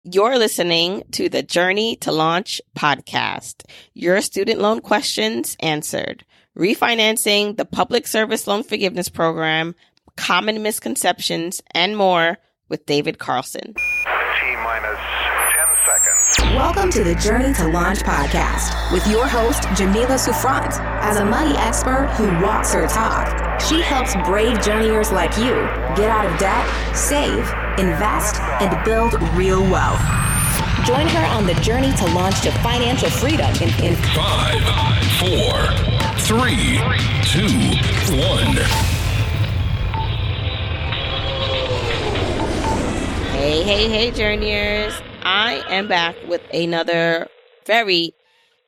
You're listening to the Journey to Launch podcast. Your student loan questions answered. Refinancing, the public service loan forgiveness program, common misconceptions, and more with David Carlson. T-minus 10 seconds. Welcome to the Journey to Launch podcast with your host, Jamila Souffrant. As a money expert who walks her talk, she helps brave journeyers like you get out of debt, save, invest, and build real wealth. Join her on the journey to launch to financial freedom in 5, 4, 3, 2, 1. Hey, journeyers. I am back with another very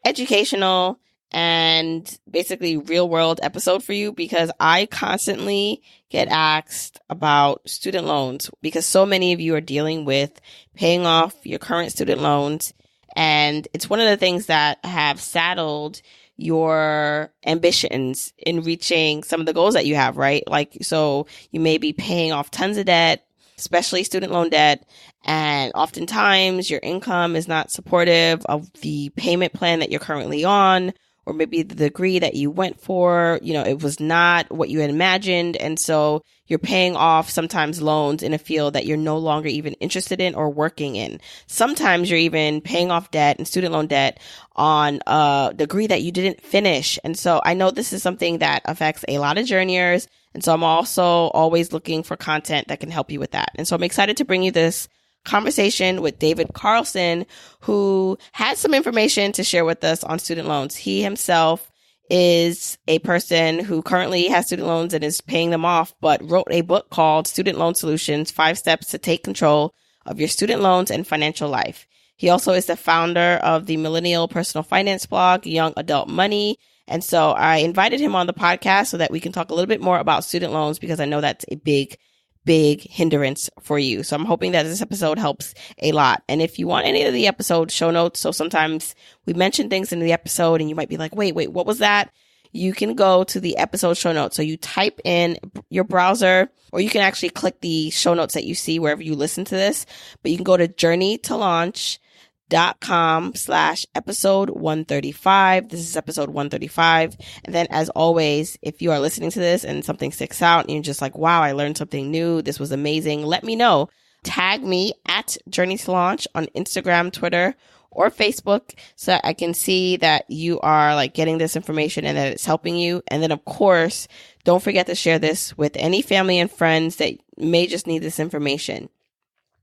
educational and basically real world episode for you, because I constantly get asked about student loans because so many of you are dealing with paying off your current student loans. And it's one of the things that have saddled your ambitions in reaching some of the goals that you have, right? Like, so you may be paying off tons of debt, especially student loan debt. And oftentimes your income is not supportive of the payment plan that you're currently on, or maybe the degree that you went for, it was not what you had imagined. And so you're paying off sometimes loans in a field that you're no longer even interested in or working in. Sometimes you're even paying off debt and student loan debt on a degree that you didn't finish. And so I know this is something that affects a lot of journeyers. And so I'm also always looking for content that can help you with that. And so I'm excited to bring you this conversation with David Carlson, who has some information to share with us on student loans. He himself is a person who currently has student loans and is paying them off, but wrote a book called Student Loan Solutions, 5 Steps to Take Control of Your Student Loans and Financial Life. He also is the founder of the millennial personal finance blog, Young Adult Money. And so I invited him on the podcast so that we can talk a little bit more about student loans, because I know that's a big hindrance for you. So I'm hoping that this episode helps a lot. And if you want any of the episode show notes, so sometimes we mention things in the episode and you might be like, wait, what was that? You can go to the episode show notes. So you type in your browser, or you can actually click the show notes that you see wherever you listen to this, but you can go to journeytolaunch.com/episode 135. This is episode 135. And then as always, if you are listening to this and something sticks out and you're just like, wow, I learned something new, this was amazing, let me know. Tag me at Journey to Launch on Instagram, Twitter, or Facebook, so that I can see that you are like getting this information and that it's helping you. And then of course, don't forget to share this with any family and friends that may just need this information.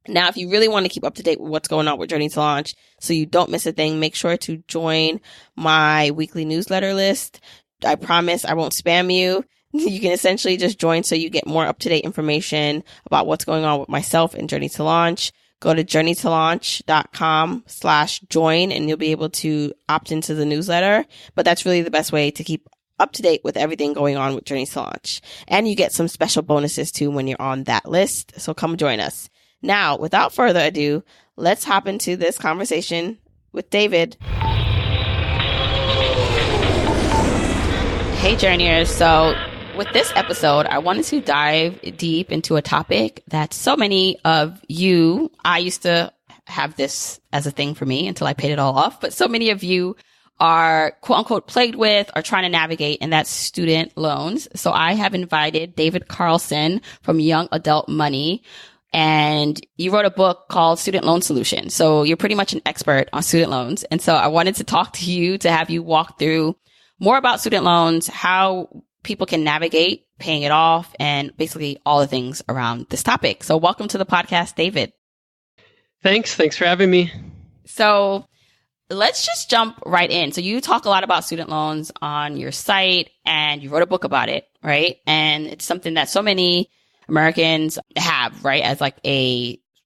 Now, if you really want to keep up to date with what's going on with Journey to Launch so you don't miss a thing, make sure to join my weekly newsletter list. I promise I won't spam you. You can essentially just join so you get more up-to-date information about what's going on with myself and Journey to Launch. Go to journeytolaunch.com/join and you'll be able to opt into the newsletter. But that's really the best way to keep up to date with everything going on with Journey to Launch. And you get some special bonuses too when you're on that list. So come join us. Now, without further ado, let's hop into this conversation with David. Hey, journeyers. So with this episode, I wanted to dive deep into a topic that so many of you, I used to have this as a thing for me until I paid it all off, but so many of you are quote unquote plagued with or trying to navigate, and that's student loans. So I have invited David Carlson from Young Adult Money. And you wrote a book called Student Loan Solutions. So you're pretty much an expert on student loans. And so I wanted to talk to you to have you walk through more about student loans, how people can navigate paying it off, and basically all the things around this topic. So welcome to the podcast, David. Thanks for having me. So let's just jump right in. So you talk a lot about student loans on your site and you wrote a book about it, right? And it's something that so many Americans have, right, as like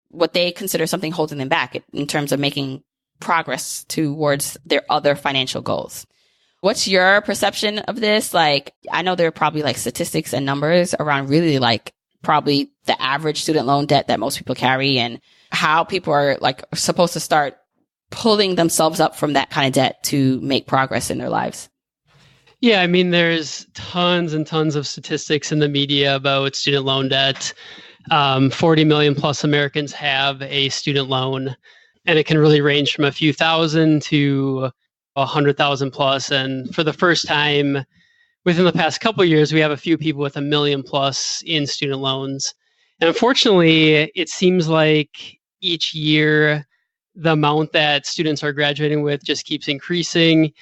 what they consider something holding them back in terms of making progress towards their other financial goals. What's your perception of this? Like, I know there are probably like statistics and numbers around really like probably the average student loan debt that most people carry and how people are like supposed to start pulling themselves up from that kind of debt to make progress in their lives. Yeah, I mean, there's tons and tons of statistics in the media about student loan debt. 40 million plus Americans have a student loan. And it can really range from a few thousand to 100,000 plus. And for the first time within the past couple of years, we have a few people with $1 million plus in student loans. And unfortunately, it seems like each year, the amount that students are graduating with just keeps increasing.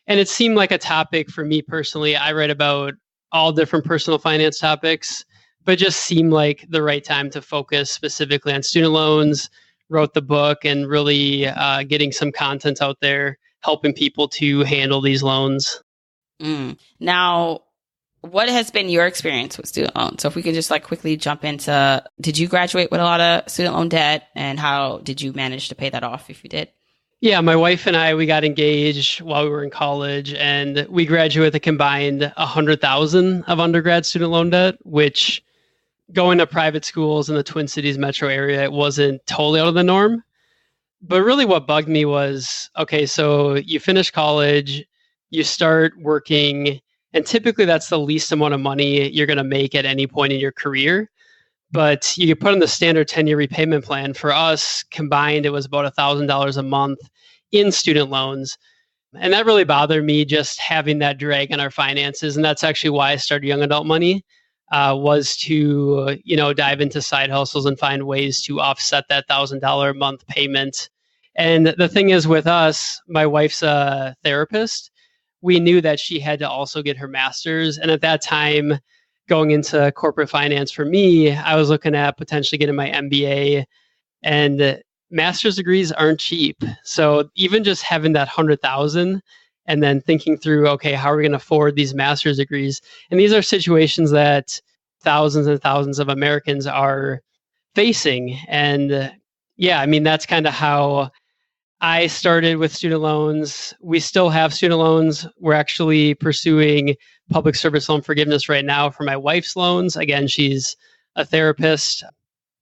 And it seemed like a topic for me personally. I write about all different personal finance topics, but just seemed like the right time to focus specifically on student loans. Wrote the book and really getting some content out there, helping people to handle these loans. Now, what has been your experience with student loans? So if we could just like quickly jump into, did you graduate with a lot of student loan debt, and how did you manage to pay that off if you did? Yeah, my wife and I, we got engaged while we were in college, and we graduated with a combined $100,000 of undergrad student loan debt, which going to private schools in the Twin Cities metro area, it wasn't totally out of the norm. But really what bugged me was, okay, so you finish college, you start working, and typically that's the least amount of money you're going to make at any point in your career. But you put on the standard 10-year repayment plan. For us, combined, it was about $1,000 a month in student loans. And that really bothered me, just having that drag on our finances. And that's actually why I started Young Adult Money, was to, dive into side hustles and find ways to offset that $1,000 a month payment. And the thing is with us, my wife's a therapist. We knew that she had to also get her master's. And at that time, going into corporate finance for me, I was looking at potentially getting my MBA, and master's degrees aren't cheap. So even just having that 100,000 and then thinking through, okay, how are we going to afford these master's degrees? And these are situations that thousands and thousands of Americans are facing. And that's kind of how I started with student loans. We still have student loans. We're actually pursuing public service loan forgiveness right now for my wife's loans. Again, she's a therapist.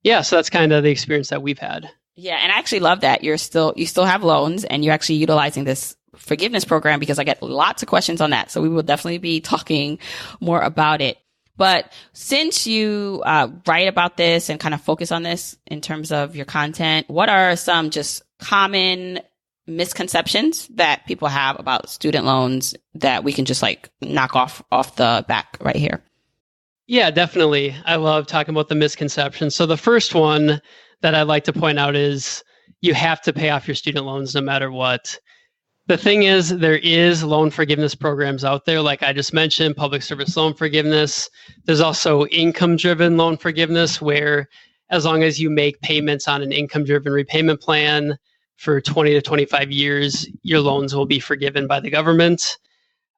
Yeah, so that's kind of the experience that we've had. Yeah, and I actually love that you still have loans and you're actually utilizing this forgiveness program, because I get lots of questions on that. So we will definitely be talking more about it. But since you write about this and kind of focus on this in terms of your content, what are some just common misconceptions that people have about student loans that we can just like knock off the back right here? Yeah, definitely. I love talking about the misconceptions. So the first one that I'd like to point out is you have to pay off your student loans no matter what. The thing is, there is loan forgiveness programs out there, like I just mentioned, public service loan forgiveness. There's also income-driven loan forgiveness, where as long as you make payments on an income-driven repayment plan for 20 to 25 years, your loans will be forgiven by the government.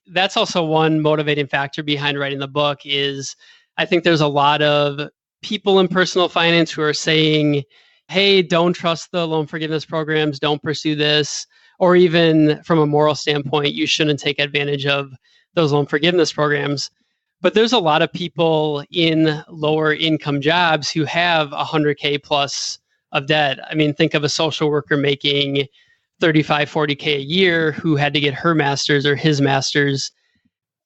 That's also one motivating factor behind writing the book. Is I think there's a lot of people in personal finance who are saying, hey, don't trust the loan forgiveness programs, don't pursue this. Or even from a moral standpoint, you shouldn't take advantage of those loan forgiveness programs. But there's a lot of people in lower income jobs who have 100K plus of debt. I mean, think of a social worker making 35, 40K a year who had to get her master's or his master's,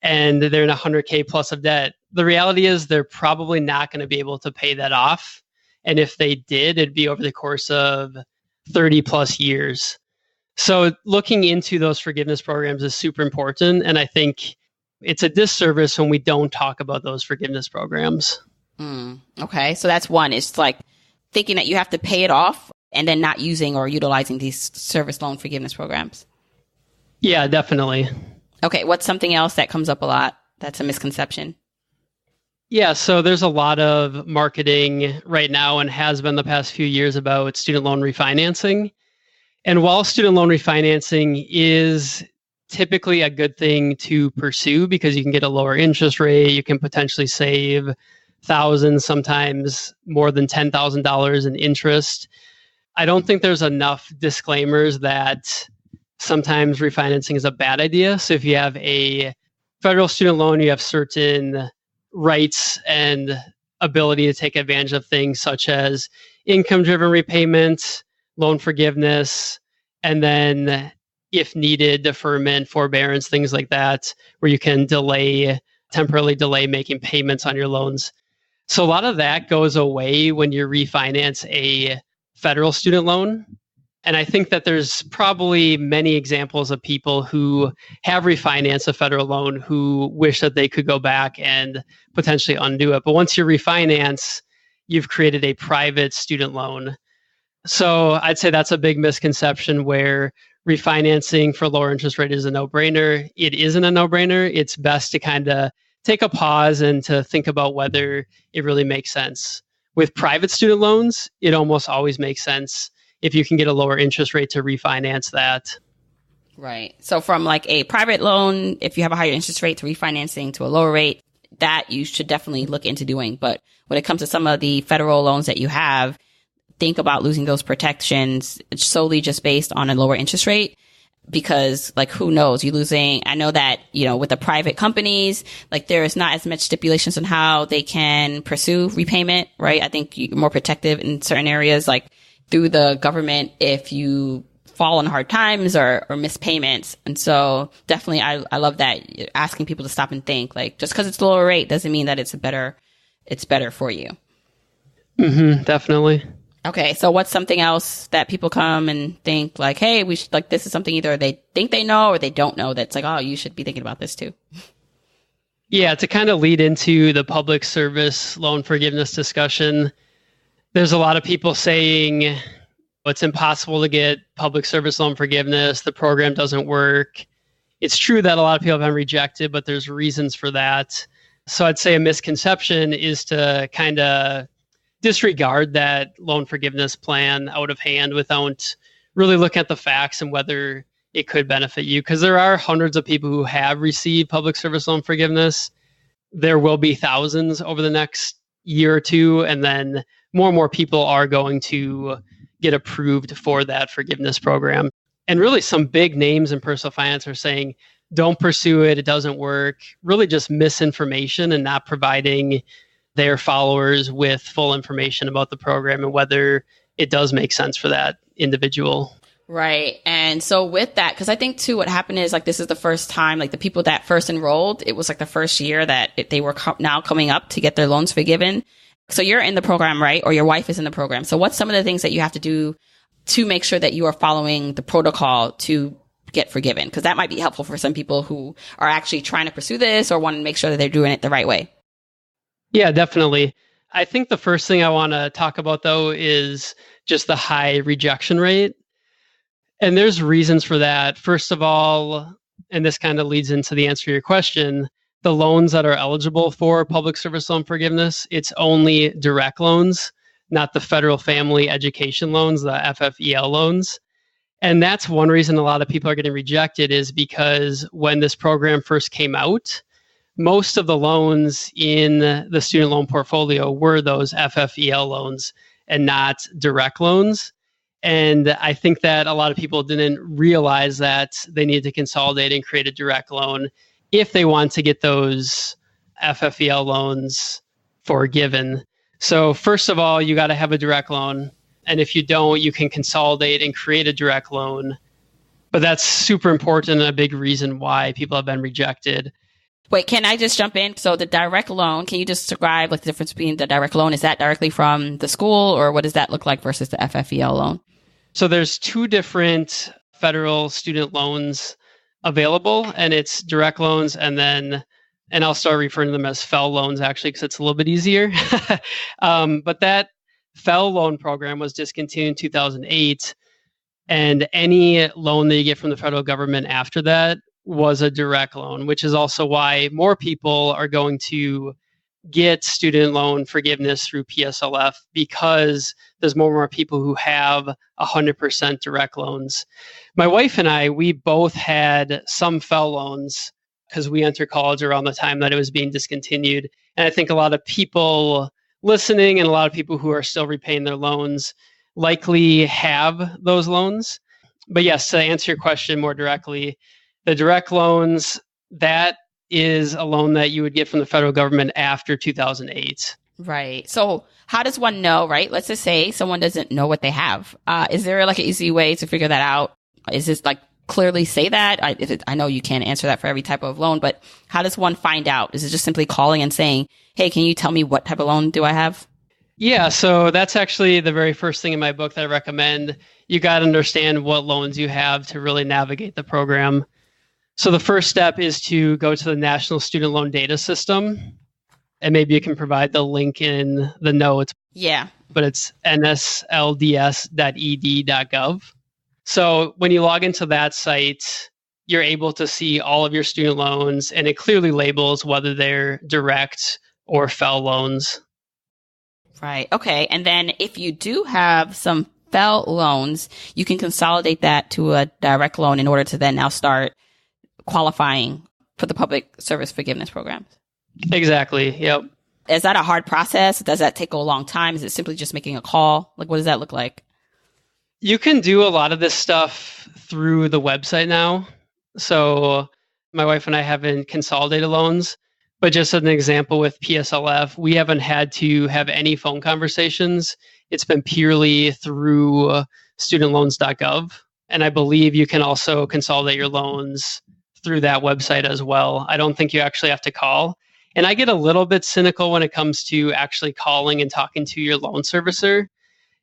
and they're in 100K plus of debt. The reality is they're probably not going to be able to pay that off. And if they did, it'd be over the course of 30 plus years. So looking into those forgiveness programs is super important. And I think it's a disservice when we don't talk about those forgiveness programs. Okay. So that's one. It's like thinking that you have to pay it off and then not using or utilizing these service loan forgiveness programs. Yeah, definitely. Okay. What's something else that comes up a lot that's a misconception? Yeah, so there's a lot of marketing right now and has been the past few years about student loan refinancing. And while student loan refinancing is typically a good thing to pursue because you can get a lower interest rate, you can potentially save thousands, sometimes more than $10,000 in interest. I don't think there's enough disclaimers that sometimes refinancing is a bad idea. So if you have a federal student loan, you have certain rights and ability to take advantage of things such as income-driven repayment, loan forgiveness, and then if needed, deferment, forbearance, things like that, where you can temporarily delay making payments on your loans. So a lot of that goes away when you refinance a federal student loan. And I think that there's probably many examples of people who have refinanced a federal loan who wish that they could go back and potentially undo it. But once you refinance, you've created a private student loan. So I'd say that's a big misconception where refinancing for lower interest rate is a no-brainer. It isn't a no-brainer. It's best to kind of take a pause and to think about whether it really makes sense. With private student loans, it almost always makes sense if you can get a lower interest rate to refinance that. Right. So from like a private loan, if you have a higher interest rate, to refinancing to a lower rate, that you should definitely look into doing. But when it comes to some of the federal loans that you have, think about losing those protections solely just based on a lower interest rate. Because like, who knows, you're losing. I know that, with the private companies, like there is not as much stipulations on how they can pursue repayment, right? I think you're more protective in certain areas, like through the government, if you fall on hard times or miss payments. And so definitely, I love that you're asking people to stop and think, like, just because it's a lower rate doesn't mean that it's better for you. Mm-hmm, definitely. Okay, so what's something else that people come and think like, hey, we should, like, this is something either they think they know or they don't know that's like, oh, you should be thinking about this too. Yeah, to kind of lead into the public service loan forgiveness discussion, there's a lot of people saying it's impossible to get public service loan forgiveness. The program doesn't work. It's true that a lot of people have been rejected, but there's reasons for that. So I'd say a misconception is to kind of disregard that loan forgiveness plan out of hand without really looking at the facts and whether it could benefit you. Because there are hundreds of people who have received public service loan forgiveness. There will be thousands over the next year or two, and then more and more people are going to get approved for that forgiveness program. And really some big names in personal finance are saying, don't pursue it, it doesn't work. Really just misinformation and not providing their followers with full information about the program and whether it does make sense for that individual. Right. And so with that, because I think too, what happened is like, this is the first time, like the people that first enrolled, it was like the first year that they were now coming up to get their loans forgiven. So you're in the program, right? Or your wife is in the program. So what's some of the things that you have to do to make sure that you are following the protocol to get forgiven? Because that might be helpful for some people who are actually trying to pursue this or want to make sure that they're doing it the right way. Yeah, definitely. I think the first thing I want to talk about, though, is just the high rejection rate. And there's reasons for that. First of all, and this kind of leads into the answer to your question, the loans that are eligible for public service loan forgiveness, it's only direct loans, not the federal family education loans, the FFEL loans. And that's one reason a lot of people are getting rejected is because when this program first came out, most of the loans in the student loan portfolio were those FFEL loans and not direct loans. And I think that a lot of people didn't realize that they needed to consolidate and create a direct loan if they want to get those FFEL loans forgiven. So first of all, you got to have a direct loan. And if you don't, you can consolidate and create a direct loan. But that's super important and a big reason why people have been rejected. Wait, can I just jump in? So the direct loan, can you just describe like the difference between the direct loan? Is that directly from the school or what does that look like versus the FFEL loan? So there's two different federal student loans available, and it's direct loans and I'll start referring to them as FFEL loans actually because it's a little bit easier. But that FFEL loan program was discontinued in 2008, and any loan that you get from the federal government after that was a direct loan, which is also why more people are going to get student loan forgiveness through PSLF because there's more and more people who have 100% direct loans. My wife and I, we both had some FFEL loans because we entered college around the time that it was being discontinued. And I think a lot of people listening and a lot of people who are still repaying their loans likely have those loans. But yes, to answer your question more directly, the direct loans, that is a loan that you would get from the federal government after 2008. Right. So how does one know, right? Let's just say someone doesn't know what they have. Is there like an easy way to figure that out? Is this like clearly say that? I know you can't answer that for every type of loan, but how does one find out? Is it just simply calling and saying, hey, can you tell me what type of loan do I have? Yeah, so that's actually the very first thing in my book that I recommend. You got to understand what loans you have to really navigate the program. So the first step is to go to the National Student Loan Data System, and maybe you can provide the link in the notes. Yeah. But it's nslds.ed.gov. So when you log into that site, you're able to see all of your student loans, and it clearly labels whether they're direct or FFEL loans. Right. Okay. And then if you do have some FFEL loans, you can consolidate that to a direct loan in order to then now start qualifying for the public service forgiveness programs. Exactly. Yep. Is that a hard process? Does that take a long time? Is it simply just making a call? Like, what does that look like? You can do a lot of this stuff through the website now. So my wife and I haven't consolidated loans, but just as an example with PSLF, we haven't had to have any phone conversations. It's been purely through studentloans.gov. And I believe you can also consolidate your loans through that website as well. I don't think you actually have to call. And I get a little bit cynical when it comes to actually calling and talking to your loan servicer.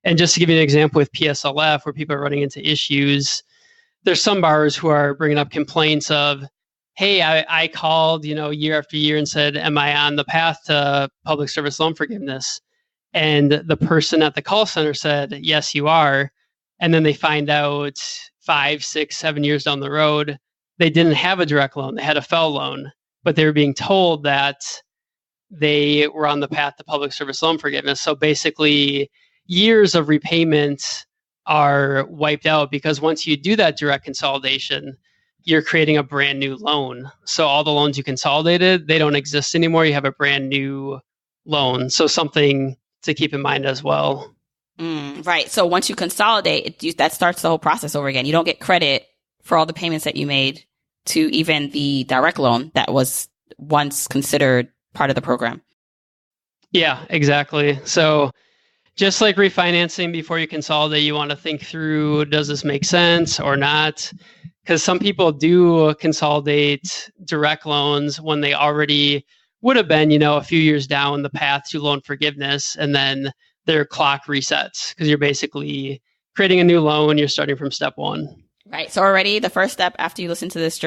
And just to give you an example with PSLF, where people are running into issues, there's some borrowers who are bringing up complaints of, hey, I called, year after year and said, am I on the path to public service loan forgiveness? And the person at the call center said, yes, you are. And then they find out 5, 6, 7 years down the road, they didn't have a direct loan. They had a FFEL loan, but they were being told that they were on the path to public service loan forgiveness. So basically, years of repayment are wiped out because once you do that direct consolidation, you're creating a brand new loan. So all the loans you consolidated, they don't exist anymore. You have a brand new loan. So something to keep in mind as well. Right. So once you consolidate, that starts the whole process over again. You don't get credit for all the payments that you made to even the direct loan that was once considered part of the program. Yeah, exactly. So just like refinancing, before you consolidate, you want to think through, does this make sense or not? Because some people do consolidate direct loans when they already would have been, a few years down the path to loan forgiveness, and then their clock resets because you're basically creating a new loan. You're starting from step one. Right. So already the first step after you listen to this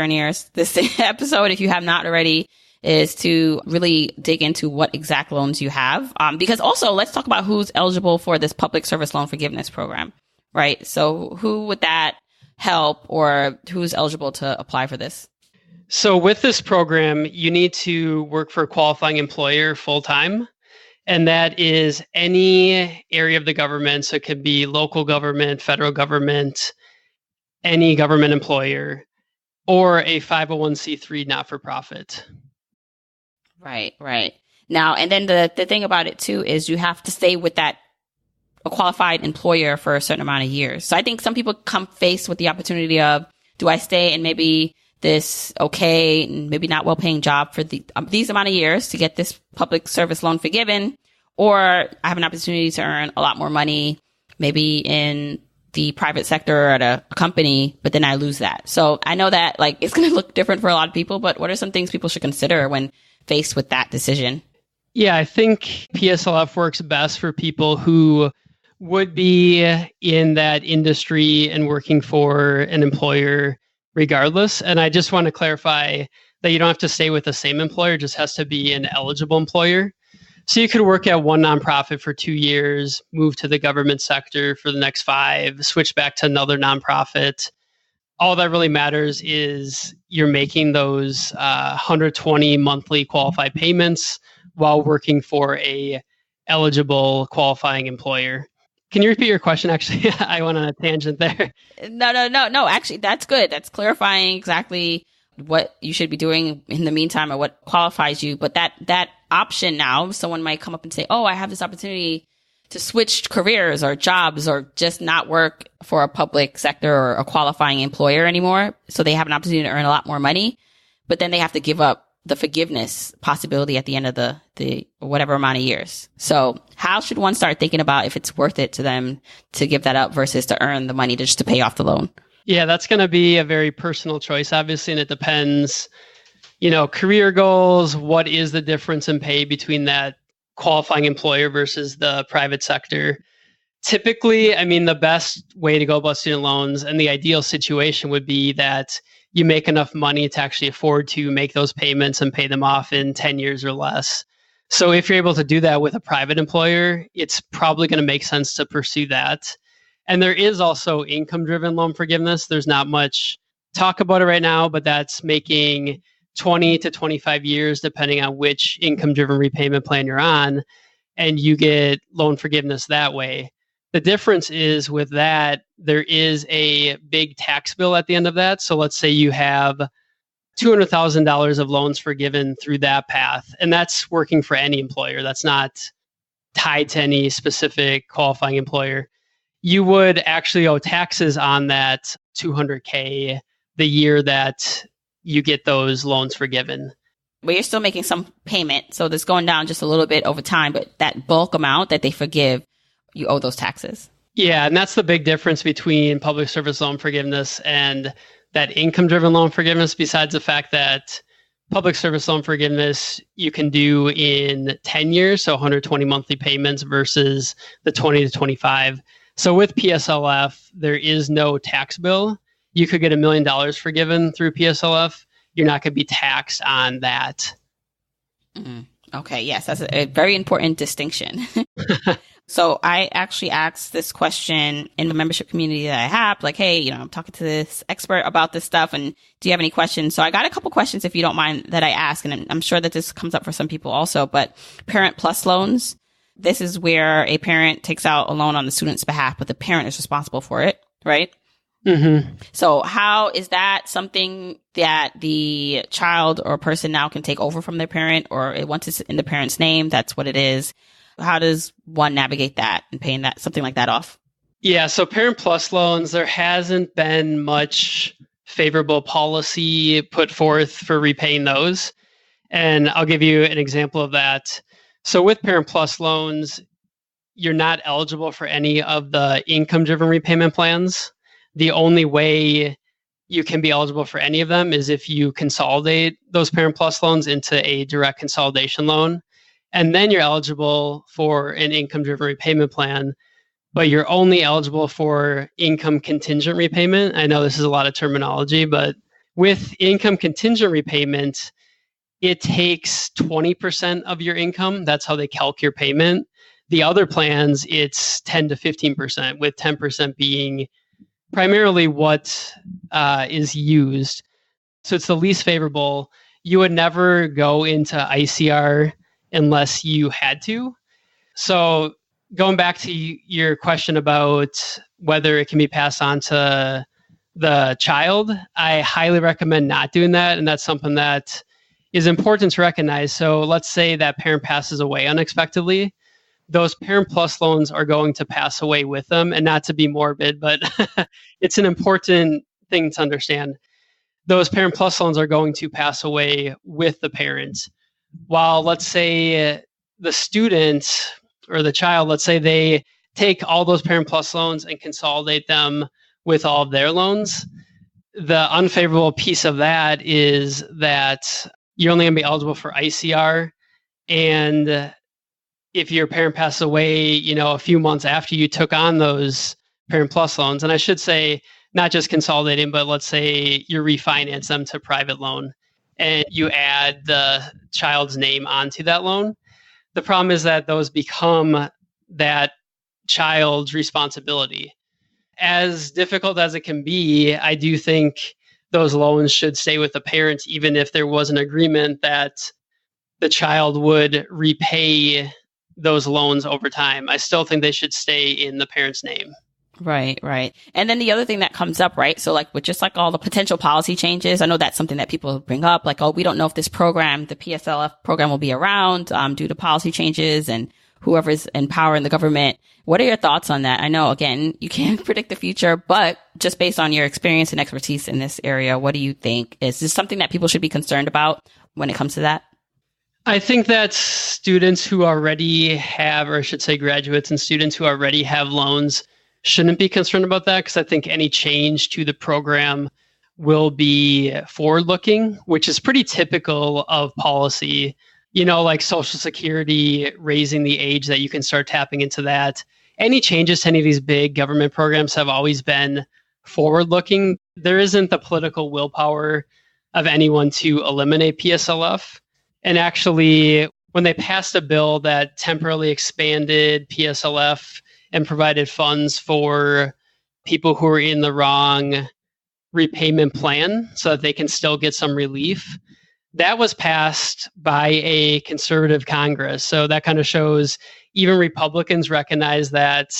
episode, if you have not already, is to really dig into what exact loans you have. Because also, let's talk about who's eligible for this public service loan forgiveness program, right? So who would that help, or who's eligible to apply for this? So with this program, you need to work for a qualifying employer full-time. And that is any area of the government. So it could be local government, federal government, any government employer, or a 501c3 not-for-profit. Right. Now, and then the thing about it too is you have to stay with a qualified employer for a certain amount of years. So I think some people come faced with the opportunity of, do I stay in maybe this okay and maybe not well-paying job for these amount of years to get this public service loan forgiven, or I have an opportunity to earn a lot more money, maybe in the private sector or at a company, but then I lose that. So I know that it's going to look different for a lot of people, but what are some things people should consider when faced with that decision? Yeah, I think PSLF works best for people who would be in that industry and working for an employer regardless. And I just want to clarify that you don't have to stay with the same employer, it just has to be an eligible employer. So you could work at one nonprofit for 2 years, move to the government sector for the next 5, switch back to another nonprofit. All that really matters is you're making those 120 monthly qualified payments while working for a eligible qualifying employer. Can you repeat your question? Actually, I went on a tangent there. No. Actually, that's good. That's clarifying exactly what you should be doing in the meantime or what qualifies you. But that option now, someone might come up and say, oh, I have this opportunity to switch careers or jobs or just not work for a public sector or a qualifying employer anymore. So they have an opportunity to earn a lot more money, but then they have to give up the forgiveness possibility at the end of the whatever amount of years. So how should one start thinking about if it's worth it to them to give that up versus to earn the money just to pay off the loan? Yeah, that's going to be a very personal choice, obviously, and it depends, career goals, what is the difference in pay between that qualifying employer versus the private sector. Typically, I mean, the best way to go about student loans and the ideal situation would be that you make enough money to actually afford to make those payments and pay them off in 10 years or less. So if you're able to do that with a private employer, it's probably going to make sense to pursue that. And there is also income-driven loan forgiveness. There's not much talk about it right now, but that's making 20 to 25 years, depending on which income-driven repayment plan you're on, and you get loan forgiveness that way. The difference is with that, there is a big tax bill at the end of that. So let's say you have $200,000 of loans forgiven through that path, and that's working for any employer. That's not tied to any specific qualifying employer. You would actually owe taxes on that $200K the year that you get those loans forgiven. But you're still making some payment. So that's going down just a little bit over time, but that bulk amount that they forgive, you owe those taxes. Yeah, and that's the big difference between public service loan forgiveness and that income-driven loan forgiveness, besides the fact that public service loan forgiveness you can do in 10 years, so 120 monthly payments versus the 20 to 25. So with PSLF, there is no tax bill. You could get $1 million forgiven through PSLF. You're not going to be taxed on that. Okay, yes, that's a very important distinction. So I actually asked this question in the membership community that I have, like, hey, I'm talking to this expert about this stuff, and do you have any questions? So I got a couple questions, if you don't mind, that I ask, and I'm sure that this comes up for some people also, but Parent Plus loans, this is where a parent takes out a loan on the student's behalf, but the parent is responsible for it, right? Mm-hmm. So how is that something that the child or person now can take over from their parent, or once it's in the parent's name, that's what it is? How does one navigate that and paying that something like that off? Yeah, so Parent Plus loans, there hasn't been much favorable policy put forth for repaying those. And I'll give you an example of that. So with Parent Plus loans, you're not eligible for any of the income-driven repayment plans. The only way you can be eligible for any of them is if you consolidate those Parent Plus loans into a direct consolidation loan. And then you're eligible for an income-driven repayment plan, but you're only eligible for income contingent repayment. I know this is a lot of terminology, but with income contingent repayment, it takes 20% of your income. That's how they calculate your payment. The other plans, it's 10 to 15%, with 10% being primarily what is used. So it's the least favorable. You would never go into ICR unless you had to. So going back to your question about whether it can be passed on to the child, I highly recommend not doing that. And that's something that is important to recognize. So let's say that parent passes away unexpectedly. Those Parent Plus loans are going to pass away with them. And not to be morbid, but it's an important thing to understand. Those Parent Plus loans are going to pass away with the parents. While let's say the student or the child, let's say they take all those Parent Plus loans and consolidate them with all of their loans, the unfavorable piece of that is that you're only going to be eligible for ICR. And if your parent passes away, a few months after you took on those Parent Plus loans, and I should say not just consolidating, but let's say you refinance them to private loan, and you add the child's name onto that loan. The problem is that those become that child's responsibility. As difficult as it can be, I do think those loans should stay with the parents, even if there was an agreement that the child would repay those loans over time. I still think they should stay in the parent's name. Right, right. And then the other thing that comes up, right? So with just all the potential policy changes, I know that's something that people bring up, we don't know if this program, the PSLF program, will be around due to policy changes and whoever's in power in the government. What are your thoughts on that? I know, again, you can't predict the future, but just based on your experience and expertise in this area, what do you think? Is this something that people should be concerned about when it comes to that? I think that students who already have, or I should say graduates and students who already have loans, shouldn't be concerned about that, because I think any change to the program will be forward-looking, which is pretty typical of policy. like Social Security, raising the age that you can start tapping into that. Any changes to any of these big government programs have always been forward-looking. There isn't the political willpower of anyone to eliminate PSLF. And actually, when they passed a bill that temporarily expanded PSLF and provided funds for people who are in the wrong repayment plan so that they can still get some relief, that was passed by a conservative Congress. So that kind of shows even Republicans recognize that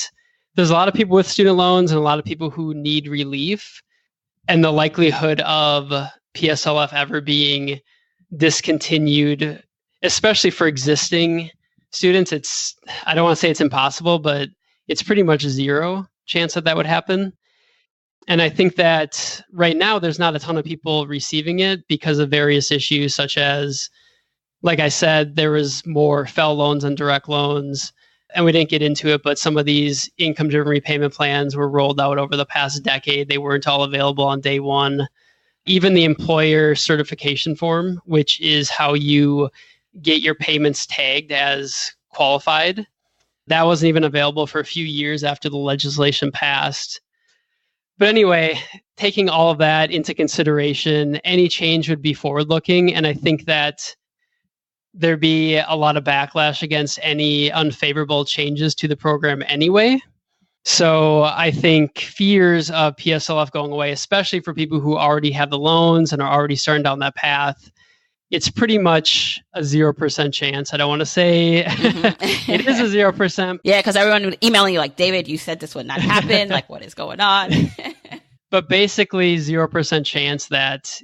there's a lot of people with student loans and a lot of people who need relief. And the likelihood of PSLF ever being discontinued, especially for existing students, I don't want to say it's impossible, but it's pretty much zero chance that would happen. And I think that right now there's not a ton of people receiving it because of various issues, such as, like I said, there was more FFEL loans and direct loans, and we didn't get into it, but some of these income-driven repayment plans were rolled out over the past decade. They weren't all available on day one. Even the employer certification form, which is how you get your payments tagged as qualified, that wasn't even available for a few years after the legislation passed. But anyway, taking all of that into consideration, any change would be forward-looking, and I think that there'd be a lot of backlash against any unfavorable changes to the program anyway. So I think fears of PSLF going away, especially for people who already have the loans and are already starting down that path, it's pretty much a 0% chance. I don't want to say it is a 0%. Yeah, because everyone was emailing you like, David, you said this would not happen. Like, what is going on? But basically 0% chance that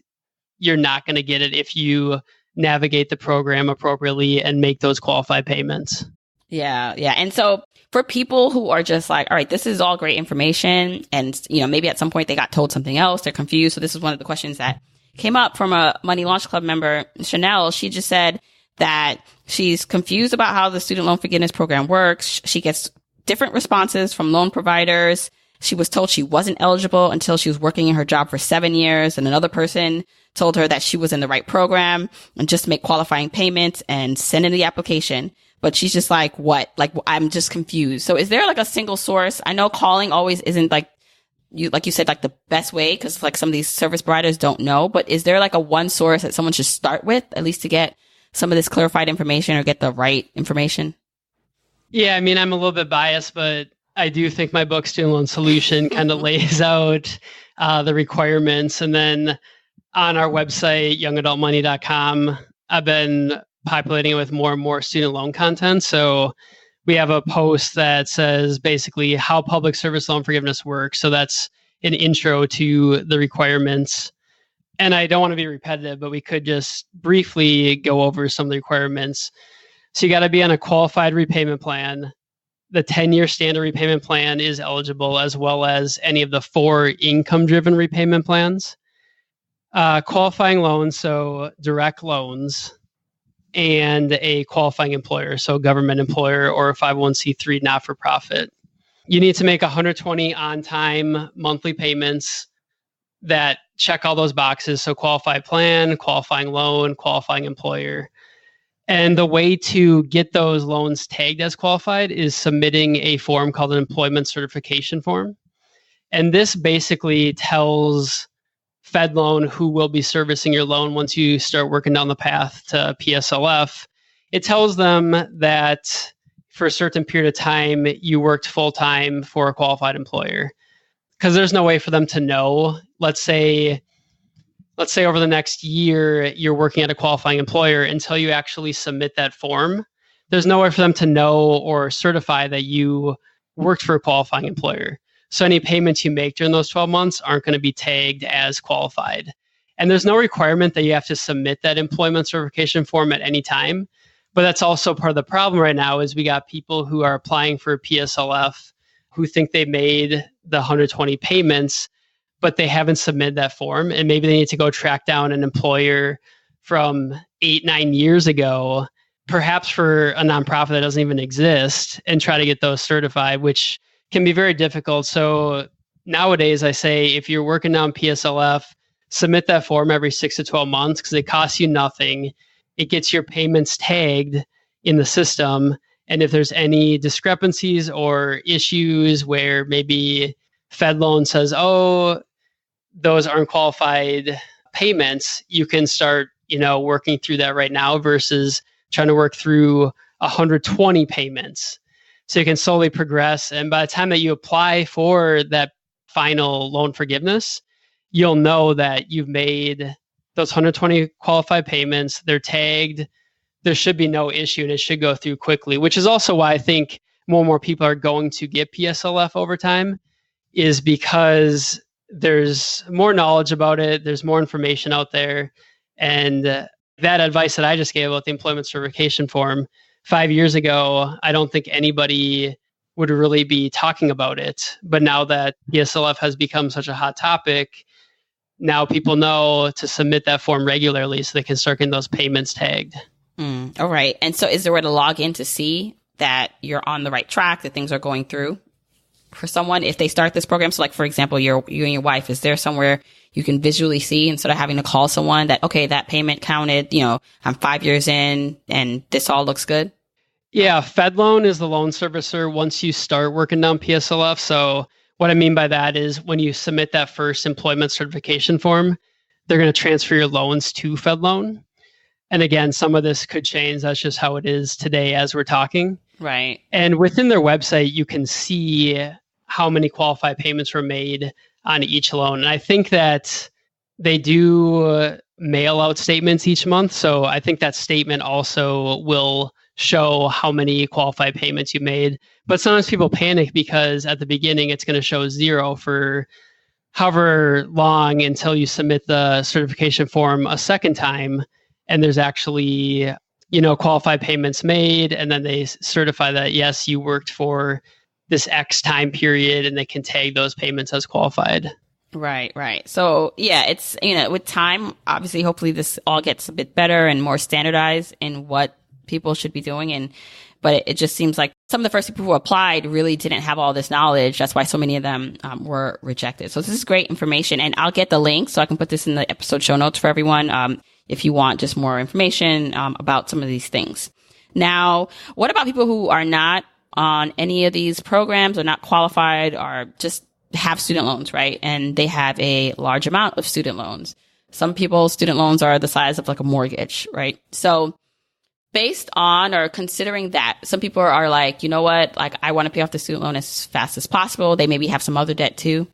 you're not going to get it if you navigate the program appropriately and make those qualified payments. Yeah. And so for people who are just like, all right, this is all great information, and maybe at some point they got told something else, they're confused. So this is one of the questions that came up from a Money Launch Club member, Chanel. She just said that she's confused about how the student loan forgiveness program works. She gets different responses from loan providers. She was told she wasn't eligible until she was working in her job for 7 years. And another person told her that she was in the right program and just make qualifying payments and send in the application. But she's just like, what? Like, I'm just confused. So is there like a single source? I know calling always isn't like you said, like the best way, because like some of these service providers don't know, but is there like a one source that someone should start with, at least to get some of this clarified information or get the right information? Yeah, I mean, I'm a little bit biased, but I do think my book, Student Loan Solution, kind of lays out the requirements. And then on our website, youngadultmoney.com, I've been populating it with more and more student loan content. So we have a post that says basically how public service loan forgiveness works. So that's an intro to the requirements. And I don't want to be repetitive, but we could just briefly go over some of the requirements. So you got to be on a qualified repayment plan. The 10-year standard repayment plan is eligible, as well as any of the 4 income-driven repayment plans. Qualifying loans, so direct loans, and a qualifying employer, so government employer or a 501c3 not-for-profit. You need to make 120 on-time monthly payments that check all those boxes, so qualified plan, qualifying loan, qualifying employer. And the way to get those loans tagged as qualified is submitting a form called an employment certification form. And this basically tells Fed loan who will be servicing your loan once you start working down the path to PSLF. It tells them that for a certain period of time, you worked full-time for a qualified employer. Because there's no way for them to know. Let's say over the next year, you're working at a qualifying employer until you actually submit that form. There's no way for them to know or certify that you worked for a qualifying employer. So any payments you make during those 12 months aren't going to be tagged as qualified. And there's no requirement that you have to submit that employment certification form at any time. But that's also part of the problem right now is we got people who are applying for PSLF who think they made the 120 payments, but they haven't submitted that form. And maybe they need to go track down an employer from 8-9 years ago, perhaps for a nonprofit that doesn't even exist, and try to get those certified, which can be very difficult. So nowadays I say, if you're working on PSLF, submit that form every 6 to 12 months because it costs you nothing. it gets your payments tagged in the system. And if there's any discrepancies or issues where maybe Fed loan says, oh, those aren't qualified payments, you can start, working through that right now versus trying to work through 120 payments. So you can slowly progress. And by the time that you apply for that final loan forgiveness, you'll know that you've made those 120 qualified payments. They're tagged. There should be no issue and it should go through quickly, which is also why I think more and more people are going to get PSLF over time, is because there's more knowledge about it. There's more information out there. And that advice that I just gave about the employment certification form 5 years ago, I don't think anybody would really be talking about it. But now that PSLF has become such a hot topic, now people know to submit that form regularly so they can start getting those payments tagged. All right. And so is there a way to log in to see that you're on the right track, that things are going through for someone if they start this program? So like, for example, you and your wife, is there somewhere you can visually see instead of having to call someone that, okay, that payment counted, I'm 5 years in and this all looks good? Yeah. Fed Loan is the loan servicer once you start working down PSLF. So what I mean by that is when you submit that first employment certification form, they're going to transfer your loans to Fed Loan. And again, some of this could change. That's just how it is today as we're talking. Right. And within their website, you can see how many qualified payments were made on each loan. And I think that they do mail out statements each month. So I think that statement also will show how many qualified payments you made. But sometimes people panic because at the beginning, it's going to show 0 for however long until you submit the certification form a second time. And there's actually, qualified payments made. And then they certify that, yes, you worked for this X time period, and they can tag those payments as qualified. Right. So yeah, it's, with time, obviously, hopefully this all gets a bit better and more standardized in what people should be doing. But it just seems like some of the first people who applied really didn't have all this knowledge. That's why so many of them were rejected. So this is great information. And I'll get the link so I can put this in the episode show notes for everyone if you want just more information about some of these things. Now, what about people who are not on any of these programs, or not qualified, or just have student loans, right? And they have a large amount of student loans. Some people's student loans are the size of like a mortgage, right? So based on or considering that, some people are like, you know what, like I want to pay off the student loan as fast as possible. They maybe have some other debt too.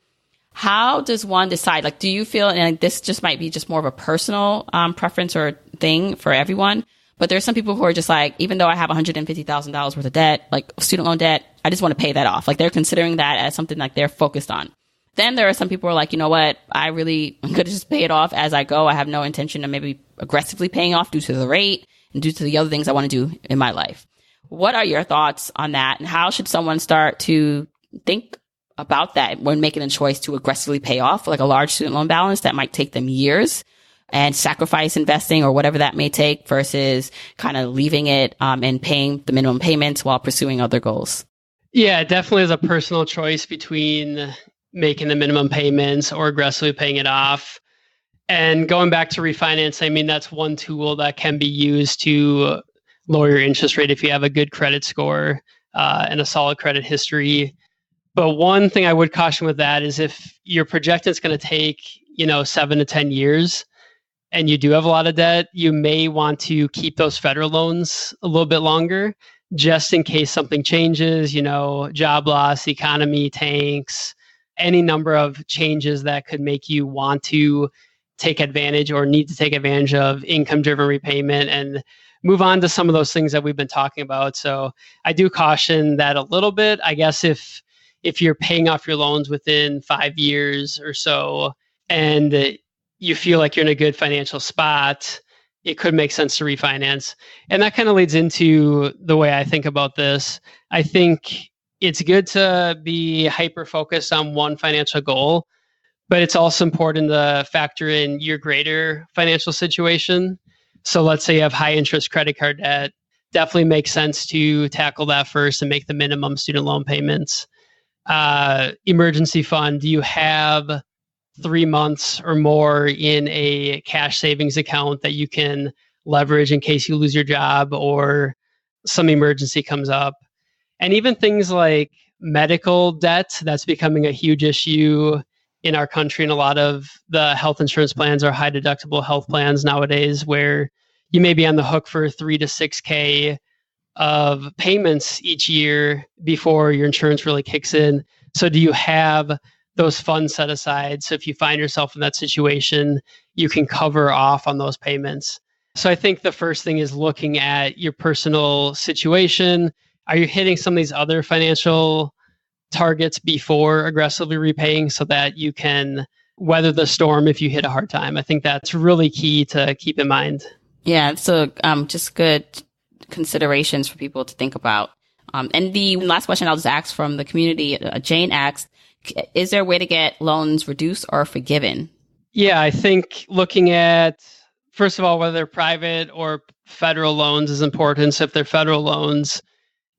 How does one decide? Like, do you feel, and this just might be just more of a personal preference or thing for everyone, but there's some people who are just like, even though I have $150,000 worth of debt, like student loan debt, I just want to pay that off. Like they're considering that as something like they're focused on. Then there are some people who are like, you know what, I'm going to just pay it off as I go. I have no intention of maybe aggressively paying off due to the rate and due to the other things I want to do in my life. What are your thoughts on that? And how should someone start to think about that when making a choice to aggressively pay off like a large student loan balance that might take them years and sacrifice investing or whatever that may take versus kind of leaving it and paying the minimum payments while pursuing other goals? Yeah, it definitely is a personal choice between making the minimum payments or aggressively paying it off. And going back to refinance, I mean, that's one tool that can be used to lower your interest rate if you have a good credit score and a solid credit history. But one thing I would caution with that is if you're projecting it's going to take, 7 to 10 years and you do have a lot of debt, you may want to keep those federal loans a little bit longer just in case something changes, job loss, economy tanks, any number of changes that could make you want to take advantage or need to take advantage of income-driven repayment and move on to some of those things that we've been talking about. So I do caution that a little bit. I guess if you're paying off your loans within 5 years or so and you feel like you're in a good financial spot, it could make sense to refinance. And that kind of leads into the way I think about this. I think it's good to be hyper-focused on one financial goal, but it's also important to factor in your greater financial situation. So let's say you have high interest credit card debt, definitely makes sense to tackle that first and make the minimum student loan payments. Emergency fund, do you have 3 months or more in a cash savings account that you can leverage in case you lose your job or some emergency comes up. And even things like medical debt, that's becoming a huge issue in our country. And a lot of the health insurance plans are high deductible health plans nowadays, where you may be on the hook for 3 to 6K of payments each year before your insurance really kicks in. So do you have those funds set aside? So if you find yourself in that situation, you can cover off on those payments. So I think the first thing is looking at your personal situation. Are you hitting some of these other financial targets before aggressively repaying so that you can weather the storm if you hit a hard time? I think that's really key to keep in mind. Yeah, so just good considerations for people to think about. And the last question I'll just ask from the community, Jane asked, is there a way to get loans reduced or forgiven? Yeah, I think looking at, first of all, whether they're private or federal loans is important. So if they're federal loans,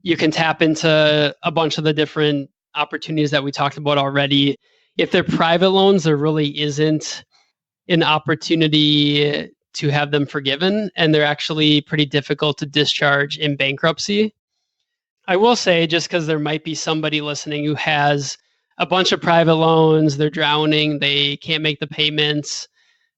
you can tap into a bunch of the different opportunities that we talked about already. If they're private loans, there really isn't an opportunity to have them forgiven, and they're actually pretty difficult to discharge in bankruptcy. I will say, just because there might be somebody listening who has a bunch of private loans, they're drowning, they can't make the payments.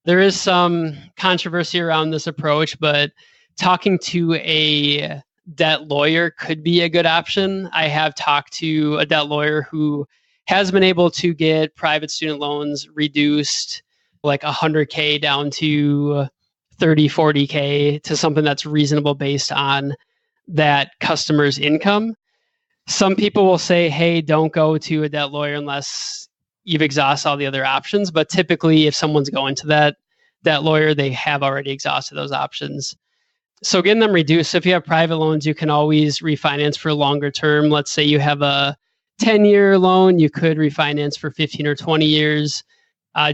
There is some controversy around this approach, but talking to a debt lawyer could be a good option. I have talked to a debt lawyer who has been able to get private student loans reduced like 100K down to 30, 40K to something that's reasonable based on that customer's income. Some people will say, hey, don't go to a debt lawyer unless you've exhausted all the other options. But typically, if someone's going to that debt lawyer, they have already exhausted those options. So getting them reduced. So if you have private loans, you can always refinance for a longer term. Let's say you have a 10-year loan, you could refinance for 15 or 20 years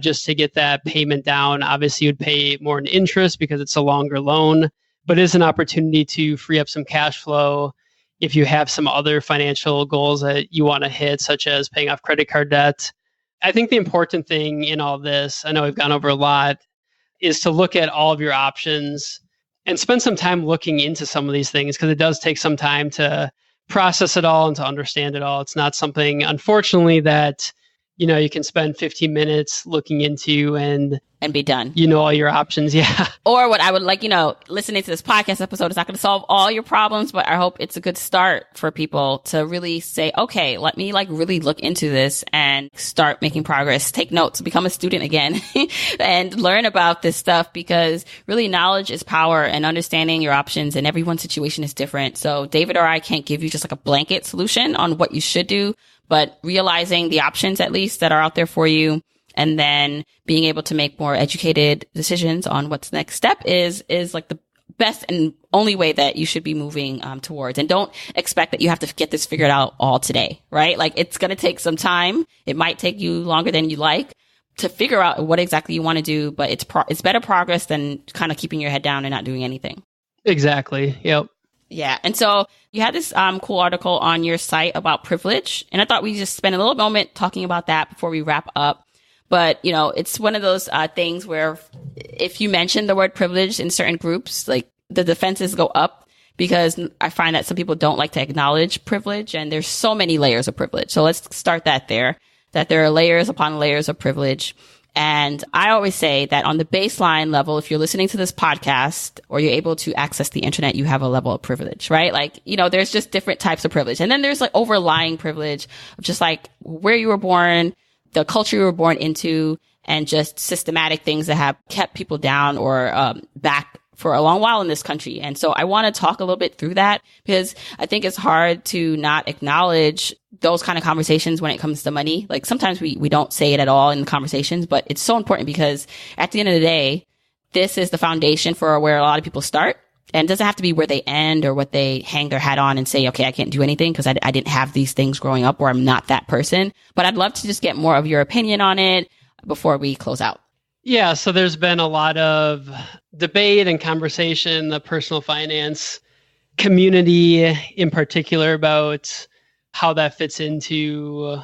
just to get that payment down. Obviously, you'd pay more in interest because it's a longer loan, but it is an opportunity to free up some cash flow if you have some other financial goals that you want to hit, such as paying off credit card debt. I think the important thing in all this, I know we've gone over a lot, is to look at all of your options and spend some time looking into some of these things, because it does take some time to process it all and to understand it all. It's not something, unfortunately, that you can spend 15 minutes looking into and be done. All your options. Yeah. Or what I would like, listening to this podcast episode is not going to solve all your problems, but I hope it's a good start for people to really say, okay, let me really look into this and start making progress, take notes, become a student again and learn about this stuff, because really knowledge is power, and understanding your options, and everyone's situation is different. So David or I can't give you just a blanket solution on what you should do, but realizing the options at least that are out there for you, and then being able to make more educated decisions on what's the next step is the best and only way that you should be moving towards. And don't expect that you have to get this figured out all today, right? It's going to take some time. It might take you longer than you like to figure out what exactly you want to do, but it's better progress than kind of keeping your head down and not doing anything. Exactly. Yep. Yeah. And so you had this cool article on your site about privilege, and I thought we'd just spend a little moment talking about that before we wrap up. But, it's one of those things where if you mention the word privilege in certain groups, the defenses go up, because I find that some people don't like to acknowledge privilege, and there's so many layers of privilege. So let's start that there are layers upon layers of privilege. And I always say that on the baseline level, if you're listening to this podcast or you're able to access the internet, you have a level of privilege, right? There's just different types of privilege. And then there's overlying privilege of just where you were born, the culture you were born into, and just systematic things that have kept people down or back for a long while in this country. And so I want to talk a little bit through that, because I think it's hard to not acknowledge those kind of conversations when it comes to money. Sometimes we don't say it at all in the conversations, but it's so important, because at the end of the day, this is the foundation for where a lot of people start. And it doesn't have to be where they end or what they hang their hat on and say, okay, I can't do anything because I didn't have these things growing up, or I'm not that person. But I'd love to just get more of your opinion on it before we close out. Yeah, so there's been a lot of debate and conversation in the personal finance community in particular about how that fits into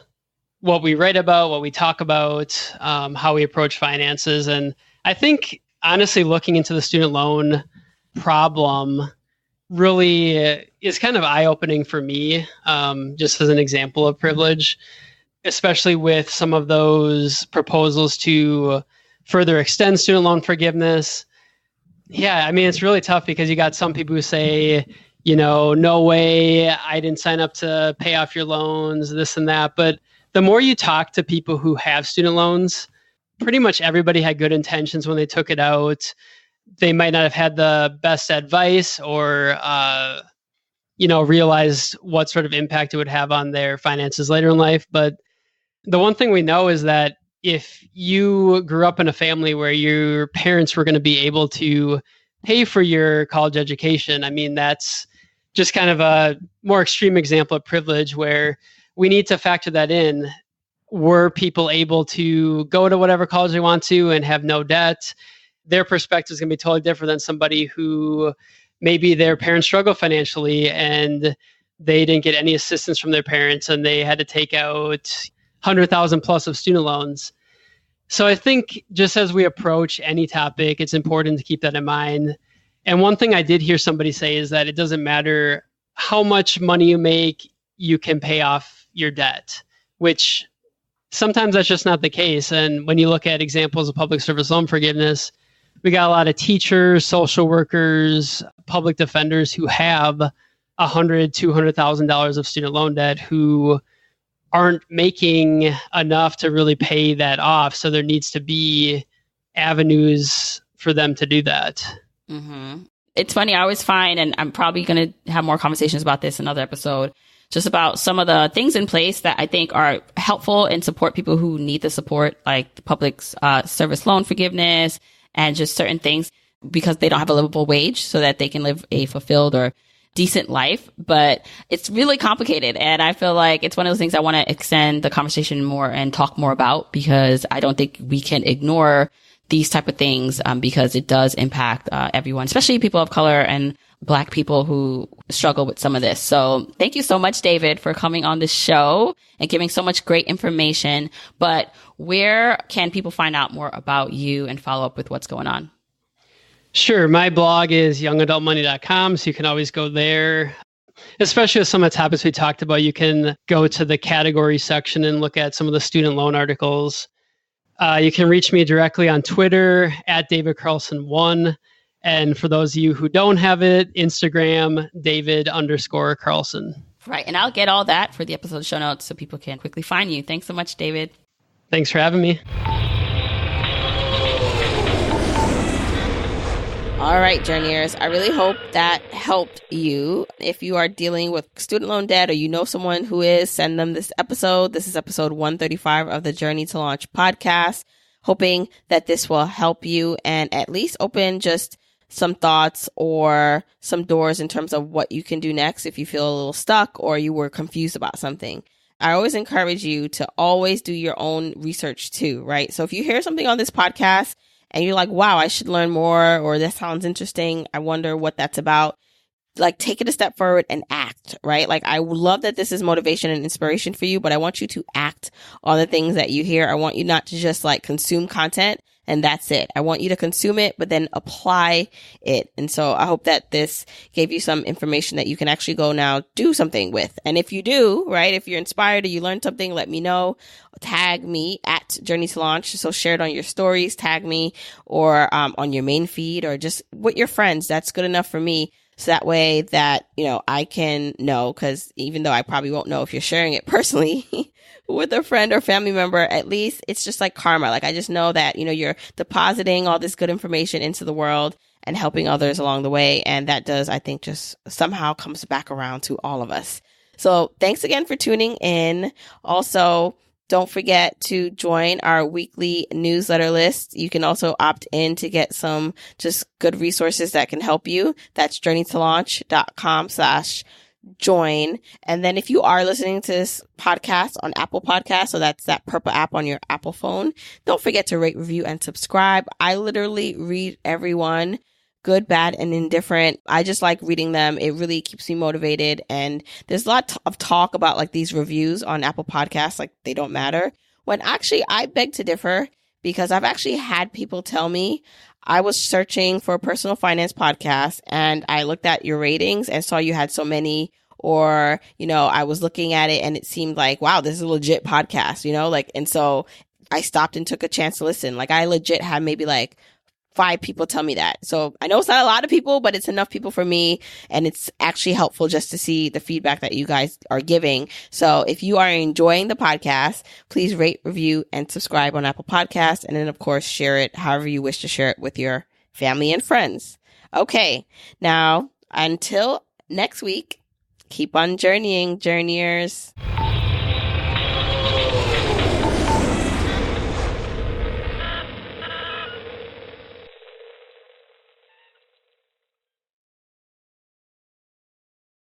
what we write about, what we talk about, how we approach finances. And I think, honestly, looking into the student loan problem really is kind of eye-opening for me, just as an example of privilege, especially with some of those proposals to further extend student loan forgiveness. Yeah, I mean, it's really tough because you got some people who say, no way, I didn't sign up to pay off your loans, this and that. But the more you talk to people who have student loans, pretty much everybody had good intentions when they took it out. They might not have had the best advice or, realized what sort of impact it would have on their finances later in life. But the one thing we know is that if you grew up in a family where your parents were going to be able to pay for your college education, I mean, that's just kind of a more extreme example of privilege where we need to factor that in. Were people able to go to whatever college they want to and have no debt? Their perspective is going to be totally different than somebody who maybe their parents struggle financially and they didn't get any assistance from their parents and they had to take out 100,000 plus of student loans. So I think just as we approach any topic, it's important to keep that in mind. And one thing I did hear somebody say is that it doesn't matter how much money you make, you can pay off your debt, which sometimes that's just not the case. And when you look at examples of public service loan forgiveness, we got a lot of teachers, social workers, public defenders who have $100,000, $200,000 of student loan debt who aren't making enough to really pay that off. So there needs to be avenues for them to do that. Mm-hmm. It's funny, I always find, and I'm probably going to have more conversations about this in another episode, just about some of the things in place that I think are helpful and support people who need the support, like the public service loan forgiveness and just certain things because they don't have a livable wage so that they can live a fulfilled or decent life. But it's really complicated. And I feel like it's one of those things I want to extend the conversation more and talk more about because I don't think we can ignore these type of things because it does impact everyone, especially people of color and Black people who struggle with some of this. So thank you so much, David, for coming on the show and giving so much great information. But where can people find out more about you and follow up with what's going on? Sure. My blog is youngadultmoney.com, so you can always go there. Especially with some of the topics we talked about, you can go to the category section and look at some of the student loan articles. You can reach me directly on Twitter at DavidCarlson1. And for those of you who don't have it, Instagram, David_Carlson. Right. And I'll get all that for the episode show notes so people can quickly find you. Thanks so much, David. Thanks for having me. All right, journeyers. I really hope that helped you. If you are dealing with student loan debt or you know someone who is, send them this episode. This is episode 135 of the Journey to Launch podcast. Hoping that this will help you and at least open just some thoughts or some doors in terms of what you can do next if you feel a little stuck or you were confused about something. I always encourage you to always do your own research too, right? So if you hear something on this podcast and you're like, wow, I should learn more, or that sounds interesting, I wonder what that's about, like take it a step forward and act, right? Like I love that this is motivation and inspiration for you, but I want you to act on the things that you hear. I want you not to just like consume content and that's it. I want you to consume it, but then apply it. And so I hope that this gave you some information that you can actually go now do something with. And if you do, right, if you're inspired or you learned something, let me know. Tag me at Journey to Launch. So share it on your stories, tag me, or on your main feed, or just with your friends. That's good enough for me. So that way that, I can know, because even though I probably won't know if you're sharing it personally with a friend or family member, at least it's just like karma. Like I just know that, you're depositing all this good information into the world and helping others along the way. And that does, I think, just somehow comes back around to all of us. So thanks again for tuning in. Also, don't forget to join our weekly newsletter list. You can also opt in to get some just good resources that can help you. That's journeytolaunch.com/join. And then if you are listening to this podcast on Apple Podcasts, so that's that purple app on your Apple phone, don't forget to rate, review, and subscribe. I literally read everyone, good, bad, and indifferent. I just like reading them. It really keeps me motivated. And there's a lot of talk about like these reviews on Apple Podcasts, like they don't matter. When actually I beg to differ, because I've actually had people tell me I was searching for a personal finance podcast and I looked at your ratings and saw you had so many, or, you know, I was looking at it and it seemed like, wow, this is a legit podcast, you know, like, and so I stopped and took a chance to listen. Like I legit had maybe like 5 people tell me that. So I know it's not a lot of people, but it's enough people for me. And it's actually helpful just to see the feedback that you guys are giving. So if you are enjoying the podcast, please rate, review, and subscribe on Apple Podcasts. And then, of course, share it however you wish to share it with your family and friends. Okay. Now, until next week, keep on journeying, journeyers.